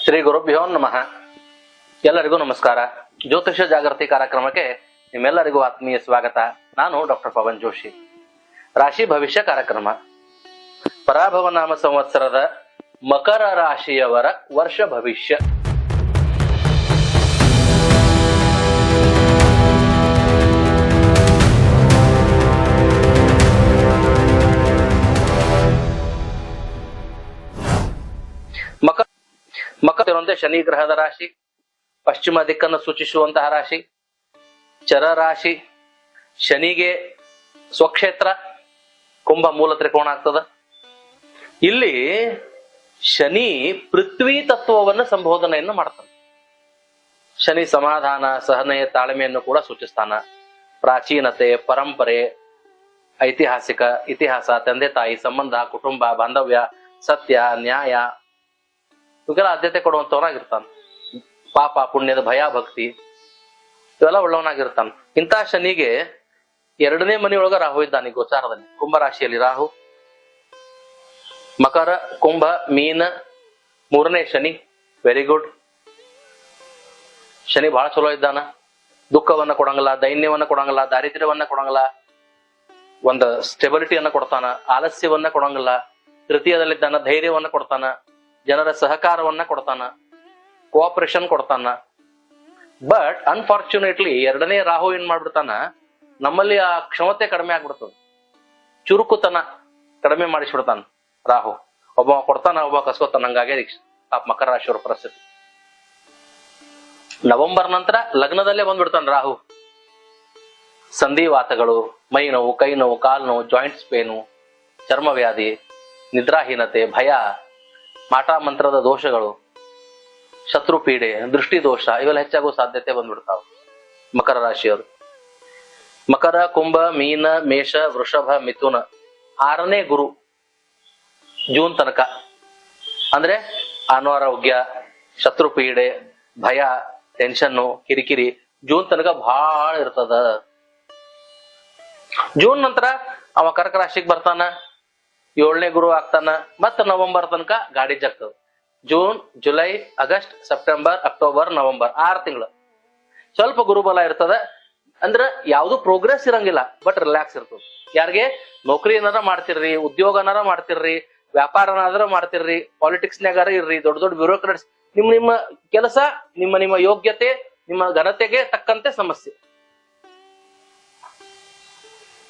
ಶ್ರೀ ಗುರುಭ್ಯೋ ನಮಃ. ಎಲ್ಲರಿಗೂ ನಮಸ್ಕಾರ. ಜ್ಯೋತಿಷ ಜಾಗೃತಿ ಕಾರ್ಯಕ್ರಮಕ್ಕೆ ನಿಮ್ಮೆಲ್ಲರಿಗೂ ಆತ್ಮೀಯ ಸ್ವಾಗತ. ನಾನು ಡಾಕ್ಟರ್ ಪವನ್ ಜೋಶಿ. ರಾಶಿ ಭವಿಷ್ಯ ಕಾರ್ಯಕ್ರಮ. ಪರಾಭವ ನಾಮ ಸಂವತ್ಸರದ ಮಕರ ರಾಶಿಯವರ ವರ್ಷ ಭವಿಷ್ಯ. ಮಕರ ಇರುವಂತೆ ಶನಿ ಗ್ರಹದ ರಾಶಿ, ಪಶ್ಚಿಮ ದಿಕ್ಕನ್ನು ಸೂಚಿಸುವಂತಹ ರಾಶಿ, ಚರ ರಾಶಿ. ಶನಿಗೆ ಸ್ವಕ್ಷೇತ್ರ ಕುಂಭ ಮೂಲ ತ್ರಿಕೋಣ ಆಗ್ತದ. ಇಲ್ಲಿ ಶನಿ ಪೃಥ್ವಿ ತತ್ವವನ್ನು ಸಂಬೋಧನೆಯನ್ನು ಮಾಡ್ತಾನೆ. ಶನಿ ಸಮಾಧಾನ, ಸಹನೆ, ತಾಳ್ಮೆಯನ್ನು ಕೂಡ ಸೂಚಿಸ್ತಾನ. ಪ್ರಾಚೀನತೆ, ಪರಂಪರೆ, ಐತಿಹಾಸಿಕ, ಇತಿಹಾಸ, ತಂದೆ ತಾಯಿ ಸಂಬಂಧ, ಕುಟುಂಬ ಬಾಂಧವ್ಯ, ಸತ್ಯ, ನ್ಯಾಯ ಇವಕ್ಕೆಲ್ಲ ಆದ್ಯತೆ ಕೊಡುವಂತವನಾಗಿರ್ತಾನ. ಪಾಪ ಪುಣ್ಯದ ಭಯ ಭಕ್ತಿ ಇವೆಲ್ಲ ಉಳ್ಳವನಾಗಿರ್ತಾನ. ಇಂಥ ಶನಿಗೆ 2ನೇ ಮನೆಯೊಳಗ ರಾಹು ಇದ್ದಾನೆ ಗೋಚಾರದಲ್ಲಿ. ಕುಂಭ ರಾಶಿಯಲ್ಲಿ ರಾಹು, ಮಕರ, ಕುಂಭ, ಮೀನ 3ನೇ ಶನಿ. Very good. ಶನಿ ಬಹಳ ಚಲೋ ಇದ್ದಾನ. ದುಃಖವನ್ನ ಕೊಡಂಗಿಲ್ಲ, ದೈನ್ಯವನ್ನ ಕೊಡಂಗಿಲ್ಲ, ದಾರಿದ್ರ್ಯವನ್ನ ಕೊಡಂಗಿಲ್ಲ, ಒಂದು ಸ್ಟೆಬಿಲಿಟಿಯನ್ನ ಕೊಡ್ತಾನ, ಆಲಸ್ಯವನ್ನ ಕೊಡಂಗಿಲ್ಲ. ತೃತೀಯದಲ್ಲಿದ್ದಾನ, ಧೈರ್ಯವನ್ನ ಕೊಡ್ತಾನ, ಜನರ ಸಹಕಾರವನ್ನ ಕೊಡ್ತಾನ, ಕೋಆಪರೇಷನ್ ಕೊಡ್ತಾನ. ಬಟ್ ಅನ್ಫಾರ್ಚುನೇಟ್ಲಿ 2ನೇ ರಾಹು ಏನ್ ಮಾಡ್ಬಿಡ್ತಾನ, ನಮ್ಮಲ್ಲಿ ಆ ಕ್ಷಮತೆ ಕಡಿಮೆ ಆಗ್ಬಿಡ್ತದ, ಚುರುಕುತನ ಕಡಿಮೆ ಮಾಡಿಸ್ಬಿಡ್ತಾನ ರಾಹು. ಒಬ್ಬ ಕೊಡ್ತಾನ, ಒಬ್ಬ ಕಸ್ಕೋತಾನ. ಹಂಗಾಗಿ ಮಕರ ರಾಶಿಯವರ ಪರಿಸ್ಥಿತಿ. ನವೆಂಬರ್ ನಂತರ ಲಗ್ನದಲ್ಲೇ ಬಂದ್ಬಿಡ್ತಾನ ರಾಹು. ಸಂಧಿವಾತಗಳು, ಮೈ ನೋವು, ಕೈ ನೋವು, ಕಾಲು ನೋವು, ಜಾಯಿಂಟ್ಸ್ ಪೇನು, ಚರ್ಮವ್ಯಾಧಿ, ನಿದ್ರಾಹೀನತೆ, ಭಯ, ಮಾಟ ಮಂತ್ರದ ದೋಷಗಳು, ಶತ್ರು ಪೀಡೆ, ದೃಷ್ಟಿ ದೋಷ ಇವೆಲ್ಲ ಹೆಚ್ಚಾಗುವ ಸಾಧ್ಯತೆ ಬಂದ್ಬಿಡ್ತಾವ ಮಕರ ರಾಶಿಯವರು. ಮಕರ, ಕುಂಭ, ಮೀನ, ಮೇಷ, ವೃಷಭ, ಮಿಥುನ 6ನೇ ಗುರು ಜೂನ್ ತನಕ. ಅಂದ್ರೆ ಅನಾರೋಗ್ಯ, ಶತ್ರು ಪೀಡೆ, ಭಯ, ಟೆನ್ಷನ್ನು, ಕಿರಿಕಿರಿ ಜೂನ್ ತನಕ ಬಹಳ ಇರ್ತದ. ಜೂನ್ ನಂತರ ಅವ ಕರ್ಕ ರಾಶಿಗೆ ಬರ್ತಾನ, 7ನೇ ಗುರು ಆಗ್ತಾನ. ಮತ್ತ ನವೆಂಬರ್ ತನಕ ಗಾಡಿ ಜಗ್ತದ. June, July, August, September, October, November 6 ತಿಂಗಳು ಸ್ವಲ್ಪ ಗುರುಬಲ ಇರ್ತದ. ಅಂದ್ರ ಯಾವ್ದು ಪ್ರೋಗ್ರೆಸ್ ಇರಂಗಿಲ್ಲ, ಬಟ್ ರಿಲ್ಯಾಕ್ಸ್ ಇರ್ತದ. ಯಾರಿಗೆ ನೌಕರಿ ಏನಾರ ಮಾಡ್ತಿರ್ರಿ, ಉದ್ಯೋಗನಾರ ಮಾಡ್ತಿರ್ರಿ, ವ್ಯಾಪಾರನಾದ್ರ ಮಾಡ್ತಿರ್ರಿ, ಪಾಲಿಟಿಕ್ಸ್ನಾಗಾರ ಇರ್ರಿ, ದೊಡ್ಡ ದೊಡ್ಡ ಬ್ಯೂರೋಕ್ರಾಟ್ಸ್, ನಿಮ್ಮ ಕೆಲಸ, ನಿಮ್ಮ ಯೋಗ್ಯತೆ, ನಿಮ್ಮ ಘನತೆಗೆ ತಕ್ಕಂತೆ ಸಮಸ್ಯೆ.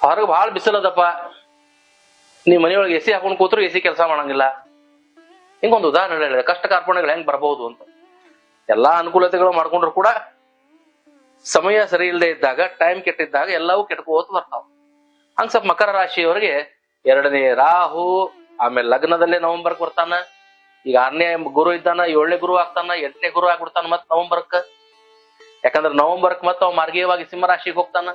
ಹೊರಗೆ ಬಹಳ ಬಿಸಿಲದಪ್ಪ, ನೀವ್ ಮನೆಯೊಳಗೆ ಎಸಿ ಹಾಕೊಂಡು ಕೂತ್ರು ಎಸಿ ಕೆಲಸ ಮಾಡಂಗಿಲ್ಲ. ಹಿಂಗೊಂದು ಉದಾಹರಣೆ ಹೇಳಿದೆ, ಕಷ್ಟ ಕಾರ್ಪಣ್ಯಗಳು ಹೆಂಗ್ ಬರಬಹುದು ಅಂತ. ಎಲ್ಲಾ ಅನುಕೂಲತೆಗಳು ಮಾಡ್ಕೊಂಡ್ರು ಕೂಡ ಸಮಯ ಸರಿ ಇಲ್ಲದೆ ಇದ್ದಾಗ, ಟೈಮ್ ಕೆಟ್ಟಿದ್ದಾಗ ಎಲ್ಲವೂ ಕೆಟ್ಕೋತ ಬರ್ತಾವ. ಹಂಗ ಸ್ವಲ್ಪ ಮಕರ ರಾಶಿಯವರಿಗೆ 2ನೇ ರಾಹು, ಆಮೇಲೆ ಲಗ್ನದಲ್ಲೇ ನವೆಂಬರ್ಕ್ ಬರ್ತಾನ. ಈಗ 6ನೇ ಗುರು ಇದ್ದಾನ, 7ನೇ ಗುರು ಆಗ್ತಾನ, 8ನೇ ಗುರು ಆಗ್ಬಿಡ್ತಾನ ಮತ್ ನವೆಂಬರ್ಕ್. ಯಾಕಂದ್ರೆ ನವೆಂಬರ್ಕ್ ಮತ್ತ ಅವ್ ಮಾರ್ಗೀಯವಾಗಿ ಸಿಂಹ ರಾಶಿಗೆ ಹೋಗ್ತಾನ.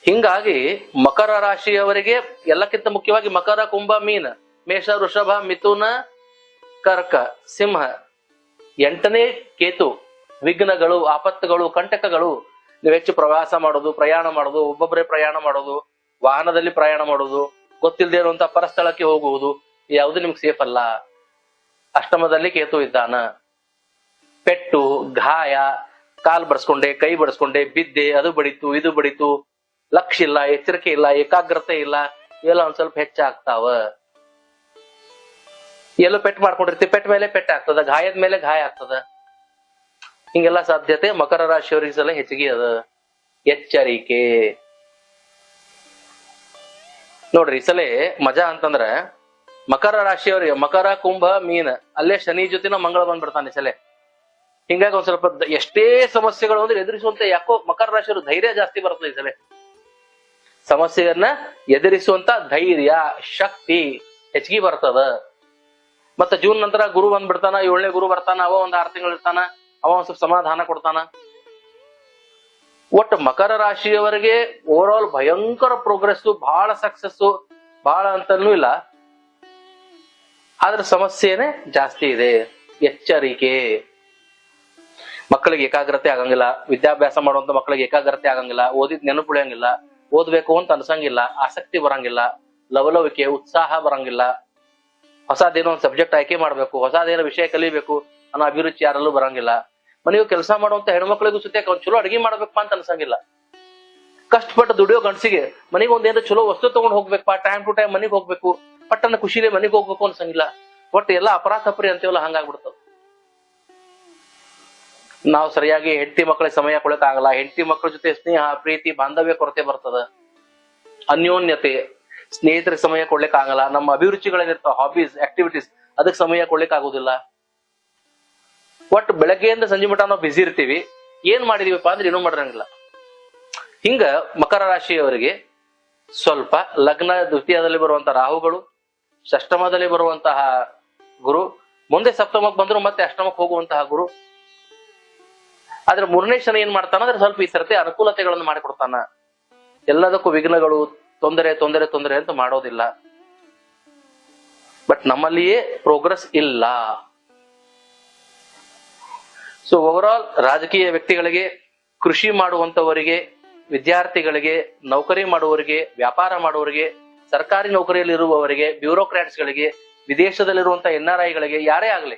ಹಿಂಗಾಗಿ ಮಕರ ರಾಶಿಯವರಿಗೆ ಎಲ್ಲಕ್ಕಿಂತ ಮುಖ್ಯವಾಗಿ ಮಕರ, ಕುಂಭ, ಮೀನ, ಮೇಷ, ವೃಷಭ, ಮಿಥುನ, ಕರ್ಕ, ಸಿಂಹ 8ನೇ ಕೇತು. ವಿಘ್ನಗಳು, ಆಪತ್ತುಗಳು, ಕಂಟಕಗಳು. ನೀವು ಹೆಚ್ಚು ಪ್ರವಾಸ ಮಾಡೋದು, ಪ್ರಯಾಣ ಮಾಡೋದು, ಒಬ್ಬೊಬ್ಬರೇ ಪ್ರಯಾಣ ಮಾಡೋದು, ವಾಹನದಲ್ಲಿ ಪ್ರಯಾಣ ಮಾಡೋದು, ಗೊತ್ತಿಲ್ಲದೆ ಇರುವಂತ ಪರಸ್ಥಳಕ್ಕೆ ಹೋಗುವುದು, ಯಾವುದು ನಿಮ್ಗೆ ಸೇಫ್ ಅಲ್ಲ. ಅಷ್ಟಮದಲ್ಲಿ ಕೇತು ಇದ್ದಾನ. ಪೆಟ್ಟು, ಗಾಯ, ಕಾಲ್ ಬಡಿಸ್ಕೊಂಡೆ, ಕೈ ಬಡಿಸ್ಕೊಂಡೆ, ಬಿದ್ದೆ, ಅದು ಬಡಿತು, ಇದು ಬಡಿತು, ಲಕ್ಷ್ಯ ಇಲ್ಲ, ಎಚ್ಚರಿಕೆ ಇಲ್ಲ, ಏಕಾಗ್ರತೆ ಇಲ್ಲ, ಇವೆಲ್ಲ ಒಂದ್ ಸ್ವಲ್ಪ ಹೆಚ್ಚಾಗ್ತಾವ. ಎಲ್ಲೋ ಪೆಟ್ ಮಾಡ್ಕೊಂಡಿರ್ತೀವಿ, ಪೆಟ್ ಮೇಲೆ ಪೆಟ್ ಆಗ್ತದ, ಗಾಯದ ಮೇಲೆ ಗಾಯ ಆಗ್ತದ. ಹಿಂಗೆಲ್ಲ ಸಾಧ್ಯತೆ ಮಕರ ರಾಶಿಯವರಿಗೆ ಸಲ ಹೆಚ್ಚಿಗೆ ಅದ. ಎಚ್ಚರಿಕೆ ನೋಡ್ರಿ. ಈ ಸಲ ಮಜಾ ಅಂತಂದ್ರ ಮಕರ ರಾಶಿಯವರಿಗೆ ಮಕರ, ಕುಂಭ, ಮೀನ ಅಲ್ಲೇ ಶನಿ ಜೊತೆನ ಮಂಗಳ ಬಂದ್ಬಿಡ್ತಾನೆ ಈ ಸಲ. ಹಿಂಗಾಗಿ ಒಂದ್ ಸ್ವಲ್ಪ ಎಷ್ಟೇ ಸಮಸ್ಯೆಗಳು ಅಂದ್ರೆ ಎದುರಿಸುವಂತ, ಯಾಕೋ ಮಕರ ರಾಶಿಯವರು ಧೈರ್ಯ ಜಾಸ್ತಿ ಬರ್ತದೆ ಈ ಸಲ. ಸಮಸ್ಯೆಯನ್ನ ಎದುರಿಸುವಂತ ಧೈರ್ಯ, ಶಕ್ತಿ ಹೆಚ್ಚಿಗೆ ಬರ್ತದ. ಮತ್ತ ಜೂನ್ ನಂತರ ಗುರು ಬಂದ್ಬಿಡ್ತಾನ, 7ನೇ ಗುರು ಬರ್ತಾನ. ಅವ ಒಂದ್ 6 ತಿಂಗಳು ಇರ್ತಾನ, ಅವ ಒಂದ್ ಸ್ವಲ್ಪ ಸಮಾಧಾನ ಕೊಡ್ತಾನ. ಒಟ್ಟು ಮಕರ ರಾಶಿಯವರಿಗೆ ಓವರ್ ಆಲ್ ಭಯಂಕರ ಪ್ರೋಗ್ರೆಸ್, ಬಹಳ ಸಕ್ಸಸ್, ಬಹಳ ಅಂತನೂ ಇಲ್ಲ, ಆದ್ರೆ ಸಮಸ್ಯೆನೇ ಜಾಸ್ತಿ ಇದೆ. ಎಚ್ಚರಿಕೆ. ಮಕ್ಕಳಿಗೆ ಏಕಾಗ್ರತೆ ಆಗಂಗಿಲ್ಲ, ವಿದ್ಯಾಭ್ಯಾಸ ಮಾಡುವಂತ ಮಕ್ಕಳಿಗೆ ಏಕಾಗ್ರತೆ ಆಗಂಗಿಲ್ಲ, ಓದಿದ್ ನೆನಪುಳಿಯಂಗಿಲ್ಲ, ಓದ್ಬೇಕು ಅಂತ ಅನ್ಸಂಗಿಲ್ಲ, ಆಸಕ್ತಿ ಬರಂಗಿಲ್ಲ, ಲವಲವಿಕೆ, ಉತ್ಸಾಹ ಬರಂಗಿಲ್ಲ. ಹೊಸದೇನೋ ಒಂದು ಸಬ್ಜೆಕ್ಟ್ ಆಯ್ಕೆ ಮಾಡ್ಬೇಕು, ಹೊಸದೇನೋ ವಿಷಯ ಕಲಿಬೇಕು ಅನ್ನೋ ಅಭಿರುಚಿ ಯಾರಲ್ಲೂ ಬರಂಗಿಲ್ಲ. ಮನೆಯು ಕೆಲಸ ಮಾಡುವಂತ ಹೆಣ್ಮಕ್ಳಿಗೂ ಸುತ್ತ ಅವ್ನು ಚಲೋ ಅಡಿಗೆ ಮಾಡ್ಬೇಕಪ್ಪ ಅಂತ ಅನ್ಸಂಗಿಲ್ಲ. ಕಷ್ಟಪಟ್ಟು ದುಡಿಯೋ ಗಂಡಸಿಗೆ ಮನೆಗೆ ಒಂದೇನೋ ಚಲೋ ವಸ್ತು ತಗೊಂಡ್ ಹೋಗ್ಬೇಕಪ್ಪ, ಟೈಮ್ ಟು ಟೈಮ್ ಮನೆಗೆ ಹೋಗ್ಬೇಕು, ಪಟ್ಟನ ಖುಷಿಲೇ ಮನೆಗೆ ಹೋಗ್ಬೇಕು ಅನ್ಸಂಗಿಲ್ಲ. ಒಟ್ಟು ಎಲ್ಲ ಅಪರಾಧಪರಿ ಅಂತೀವಲ್ಲ ಹಂಗಾಗ್ಬಿಡ್ತದ. ನಾವು ಸರಿಯಾಗಿ ಹೆಂಡತಿ ಮಕ್ಕಳಿಗೆ ಸಮಯ ಕೊಡಕ್ ಆಗಲ್ಲ, ಹೆಂಡತಿ ಮಕ್ಕಳ ಜೊತೆ ಸ್ನೇಹ ಪ್ರೀತಿ ಬಾಂಧವ್ಯ ಕೊರತೆ ಬರ್ತದ, ಅನ್ಯೋನ್ಯತೆ, ಸ್ನೇಹಿತರಿಗೆ ಸಮಯ ಕೊಡ್ಲಿಕ್ ಆಗಲ್ಲ, ನಮ್ಮ ಅಭಿರುಚಿಗಳೇನಿರ್ತಾವ ಹಾಬೀಸ್ ಆಕ್ಟಿವಿಟೀಸ್ ಅದಕ್ಕೆ ಸಮಯ ಕೊಡ್ಲಿಕ್ ಆಗುದಿಲ್ಲ. ಒಟ್ಟು ಬೆಳಗ್ಗೆಯಿಂದ ಸಂಜೆ ಮಟ ನಾವು ಬಿಸಿ ಇರ್ತೀವಿ, ಏನ್ ಮಾಡಿದೀವಪ್ಪ ಅಂದ್ರೆ ಏನೂ ಮಾಡಿರಂಗಿಲ್ಲ. ಹಿಂಗ ಮಕರ ರಾಶಿಯವರಿಗೆ ಸ್ವಲ್ಪ ಲಗ್ನ ದ್ವಿತೀಯದಲ್ಲಿ ಬರುವಂತಹ ರಾಹುಗಳು, ಷಷ್ಠಮದಲ್ಲಿ ಬರುವಂತಹ ಗುರು, ಮುಂದೆ ಸಪ್ತಮಕ್ಕೆ ಬಂದ್ರು ಮತ್ತೆ ಅಷ್ಟಮಕ್ಕೆ ಹೋಗುವಂತಹ ಗುರು. ಆದ್ರೆ ಮೂರನೇ ಶನಿ ಏನ್ ಮಾಡ್ತಾನ ಅಂದ್ರೆ ಸ್ವಲ್ಪ ಈ ಸರ್ತಿ ಅನುಕೂಲತೆಗಳನ್ನು ಮಾಡಿಕೊಡ್ತಾನ. ಎಲ್ಲದಕ್ಕೂ ವಿಘ್ನಗಳು, ತೊಂದರೆ ತೊಂದರೆ ತೊಂದರೆ ಅಂತ ಮಾಡೋದಿಲ್ಲ. ಬಟ್ ನಮ್ಮಲ್ಲಿಯೇ ಪ್ರೋಗ್ರೆಸ್ ಇಲ್ಲ. ಸೊ ಓವರ್ ರಾಜಕೀಯ ವ್ಯಕ್ತಿಗಳಿಗೆ, ಕೃಷಿ ಮಾಡುವಂತವರಿಗೆ, ವಿದ್ಯಾರ್ಥಿಗಳಿಗೆ, ನೌಕರಿ ಮಾಡುವವರಿಗೆ, ವ್ಯಾಪಾರ ಮಾಡುವವರಿಗೆ, ಸರ್ಕಾರಿ ನೌಕರಿಯಲ್ಲಿ ಇರುವವರಿಗೆ, ಬ್ಯೂರೋಕ್ರಾಟ್ಸ್ ಗಳಿಗೆ, ವಿದೇಶದಲ್ಲಿರುವಂತಹ NRI ಗಳಿಗೆ, ಯಾರೇ ಆಗ್ಲಿ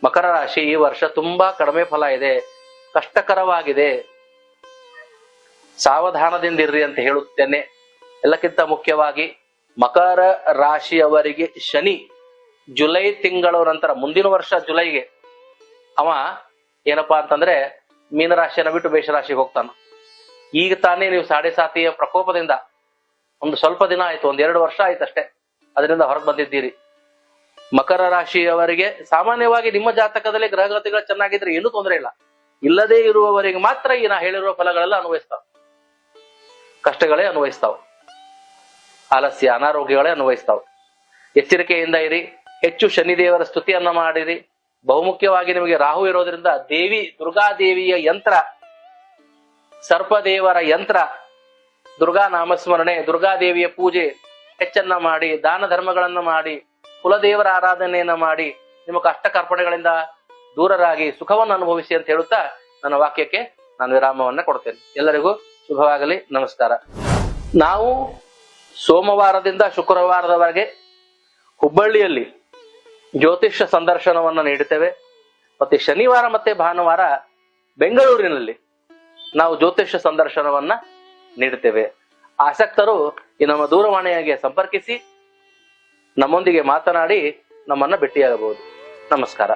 ಮಕರ ರಾಶಿ ಈ ವರ್ಷ ತುಂಬಾ ಕಡಿಮೆ ಫಲ ಇದೆ, ಕಷ್ಟಕರವಾಗಿದೆ. ಸಾವಧಾನದಿಂದಿರ್ರಿ ಅಂತ ಹೇಳುತ್ತೇನೆ. ಎಲ್ಲಕ್ಕಿಂತ ಮುಖ್ಯವಾಗಿ ಮಕರ ರಾಶಿಯವರಿಗೆ ಶನಿ ಜುಲೈ ತಿಂಗಳ ನಂತರ, ಮುಂದಿನ ವರ್ಷ ಜುಲೈಗೆ ಅವ ಏನಪ್ಪಾ ಅಂತಂದ್ರೆ ಮೀನರಾಶಿಯನ್ನ ಬಿಟ್ಟು ಮೇಷರಾಶಿಗೆ ಹೋಗ್ತಾನ. ಈಗ ತಾನೇ ನೀವು ಸಾಡೆ ಸಾತಿಯ ಪ್ರಕೋಪದಿಂದ ಒಂದು ಸ್ವಲ್ಪ ದಿನ ಆಯ್ತು, 1-2 ವರ್ಷ ಆಯ್ತಷ್ಟೇ ಅದರಿಂದ ಹೊರಗೆ ಬಂದಿದ್ದೀರಿ. ಮಕರ ರಾಶಿಯವರಿಗೆ ಸಾಮಾನ್ಯವಾಗಿ ನಿಮ್ಮ ಜಾತಕದಲ್ಲಿ ಗ್ರಹಗತಿಗಳು ಚೆನ್ನಾಗಿದ್ರೆ ಏನೂ ತೊಂದರೆ ಇಲ್ಲ. ಇಲ್ಲದೇ ಇರುವವರಿಗೆ ಮಾತ್ರ ಈ ನಾ ಹೇಳಿರುವ ಫಲಗಳೆಲ್ಲ ಅನ್ವಯಿಸ್ತಾವ, ಕಷ್ಟಗಳೇ ಅನ್ವಯಿಸ್ತಾವ, ಆಲಸ್ಯ ಅನಾರೋಗ್ಯಗಳೇ ಅನ್ವಯಿಸ್ತಾವ. ಎಚ್ಚರಿಕೆಯಿಂದ ಇರಿ, ಹೆಚ್ಚು ಶನಿದೇವರ ಸ್ತುತಿಯನ್ನ ಮಾಡಿರಿ. ಬಹುಮುಖ್ಯವಾಗಿ ನಿಮಗೆ ರಾಹು ಇರೋದ್ರಿಂದ ದೇವಿ ದುರ್ಗಾದೇವಿಯ ಯಂತ್ರ, ಸರ್ಪದೇವರ ಯಂತ್ರ, ದುರ್ಗಾ ನಾಮಸ್ಮರಣೆ, ದುರ್ಗಾದೇವಿಯ ಪೂಜೆ ಹೆಚ್ಚನ್ನ ಮಾಡಿ, ದಾನ ಧರ್ಮಗಳನ್ನ ಮಾಡಿ, ಕುಲದೇವರ ಆರಾಧನೆಯನ್ನ ಮಾಡಿ, ನಿಮ್ಮ ಕಷ್ಟ ಕಾರ್ಪಣೆಗಳಿಂದ ದೂರರಾಗಿ ಸುಖವನ್ನು ಅನುಭವಿಸಿ ಅಂತ ಹೇಳುತ್ತಾ ನನ್ನ ವಾಕ್ಯಕ್ಕೆ ನಾನು ವಿರಾಮವನ್ನ ಕೊಡ್ತೇನೆ. ಎಲ್ಲರಿಗೂ ಶುಭವಾಗಲಿ. ನಮಸ್ಕಾರ. ನಾವು ಸೋಮವಾರದಿಂದ ಶುಕ್ರವಾರದವರೆಗೆ ಹುಬ್ಬಳ್ಳಿಯಲ್ಲಿ ಜ್ಯೋತಿಷ್ಯ ಸಂದರ್ಶನವನ್ನ ನೀಡುತ್ತೇವೆ. ಮತ್ತೆ ಶನಿವಾರ ಮತ್ತೆ ಭಾನುವಾರ ಬೆಂಗಳೂರಿನಲ್ಲಿ ನಾವು ಜ್ಯೋತಿಷ್ಯ ಸಂದರ್ಶನವನ್ನ ನೀಡುತ್ತೇವೆ. ಆಸಕ್ತರು ಈ ನಮ್ಮ ದೂರವಾಣಿಗೆ ಸಂಪರ್ಕಿಸಿ ನಮ್ಮೊಂದಿಗೆ ಮಾತನಾಡಿ ನಮ್ಮನ್ನ ಭೇಟಿಯಾಗಬಹುದು. ನಮಸ್ಕಾರ.